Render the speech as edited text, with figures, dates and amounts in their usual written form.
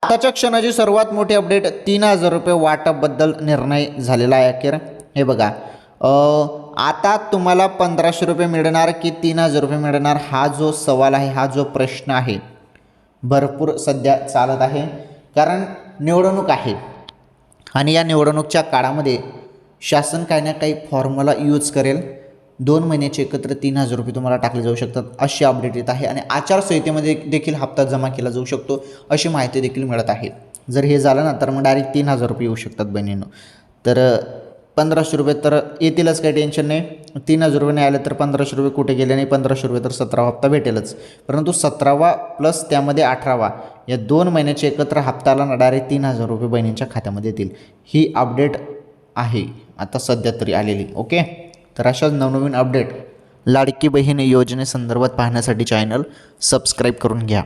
आताच्या क्षणाची सर्वात मोठी अपडेट 3,000 रुपये वाटपबद्दल निर्णय झालेला आहे अखेर. हे बघा, आता तुम्हाला 1,500 रुपये मिळणार की 3,000 रुपये मिळणार, हा जो सवाल आहे, हा जो प्रश्न आहे, भरपूर सध्या चालत आहे. कारण निवडणूक आहे आणि या निवडणुकीच्या काळामध्ये शासन काही ना काही फॉर्म्युला यूज करेल. 2 महिन्याचे एकत्र 3,000 रुपये तुम्हाला टाकले जाऊ शकतात अशी अपडेट येत आहे. आणि आचारसंहितेमध्ये देखील हप्ता जमा केला जाऊ शकतो अशी माहिती देखील मिळत आहे. जर हे झालं ना तर मग डायरेक्ट 3,000 रुपये येऊ शकतात बहिणींनो. तर 1,500 रुपये तर येतीलच, काही टेन्शन नाही. 3,000 रुपये नाही आले तर 1,500 रुपये कुठे गेले नाही. 1,500 रुपये तर 17वा हप्ता भेटेलच. परंतु 17वा प्लस त्यामध्ये 18वा या 2 महिन्याचे एकत्र हप्त्याला ना डायरेक्ट 3,000 रुपये बहिणींच्या खात्यामध्ये येतील. ही अपडेट आहे आता सध्या तरी आलेली. ओके, तर अशाच नवनवीन अपडेट लाडकी बहीण योजनेसंदर्भात पाहण्यासाठी चॅनल सबस्क्राईब करून घ्या.